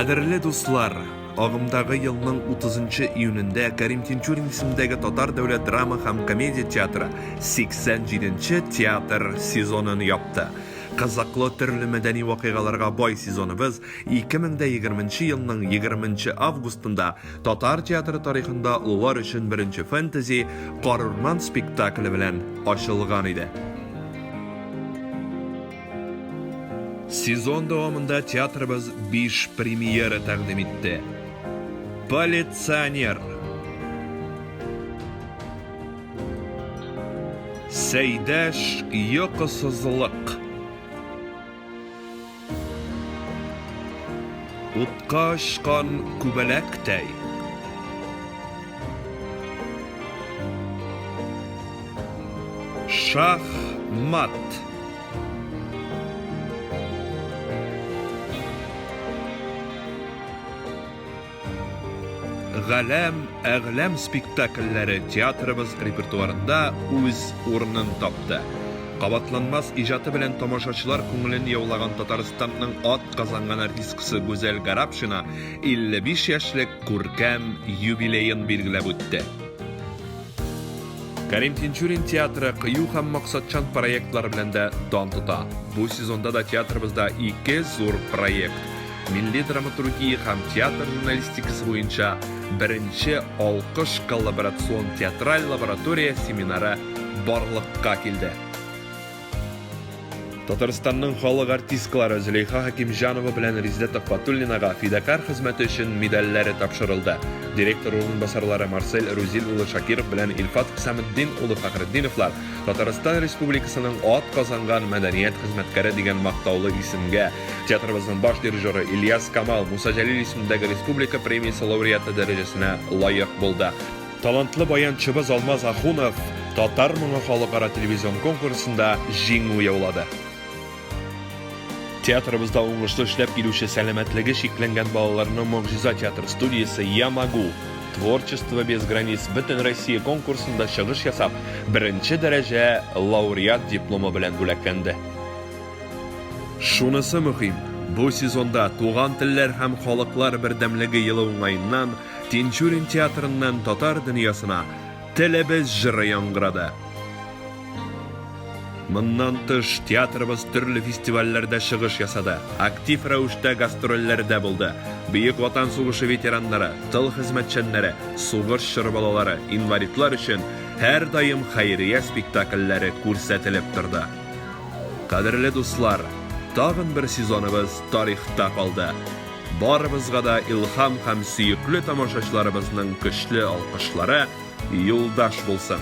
Кадерле дуслар, ағымдағы елның 30 июнінде Кәрим Тинчурин исемдәге Татар дәүләт драма һәм комедия театры 87-нче театр сезонын япты. Қызаклы төрле мәдәни вакыйгаларга бай сезоныбыз 2020 елның 20 августында Татар театры тарихында улар өчен беренче фэнтези «Карурман» спектакле белән ачылган иде. Сезон дәвамында театрыбыз 5 премьера тәкъдим итте. Полиционер, Сәйдәш йокысызлык, Утка очкан күбәләктәй, Шахмат, Галәм-әгъләм спектакльләре театрыбыз репертуарында үз урынын тапты. Кабатланмас иҗаты белән тамашачылар күңелен яулаган Татарстанның ат казанган артисткасы Гүзәл Гарапшина 55 яшьлек күркәм юбилеен билгеләп үтте. Кәрим Тинчурин театры кыю һәм максатчан проектлар белән дә дан тота. Бу сезонда да театрыбызда 2 зур проект. Милли драматургия һәм театр журналистикасы буенча беренче алкыш коллаборацион театраль лаборатория семинары барлыкка килде. Татарстанның халык артисткалары Зөләйха Хакимҗанова белән Резидә Фатуллинага фидакар хезмәте өчен медальләре тапшырылды. Директор урынбасарлары Марсель Рузил улы Шакиров белән Илфат Хисаметдин улы Фәхретдиновлар Татарстан Республикасының ат казанган мәдәният хезмәткәре дигән мактаулы исемгә, театрыбызның баш дирижеры Ильяс Камал Муса Җәлил исемендәге республика премиясе лауреаты дәрәҗәсенә лаек булды. Талантлы баянчыбыз Алмаз Ахунов Татар моңы халыкара телевизион конкурсында җиңү яулады. Театрыбызда уңышлы эшләп килүче сәламәтлеге шикләнгән балаларның могҗиза театр студиясе «Я могу. Творчество без границ» бөтен Россия конкурсында чыгыш ясап, беренче дәрәҗә лауреат дипломы белән бүләкләнде. Шунысы мөһим, бу сезонда туган телләр һәм халыклар бердәмлеге елы уңаеннан Тинчурин театрыннан татар дөньясына телебез җыры яңгырады. Моннан тыш театрыбыз төрле фестивальләрдә чыгыш ясады. Актив рәвештә гастрольләрдә булды. Бөек Ватан сугышы ветераннары, тыл хезмәтчәннәре, сугыш чоры балалары, инвалидлар өчен һәр даим хәйрия спектакльләре күрсәтелеп торды. Кадерле дуслар, тагын бер сезоныбыз тарихта калды. Барыбызга да илһам һәм сөекле тамашачыларыбызның көчле алкышлары юлдаш булсын.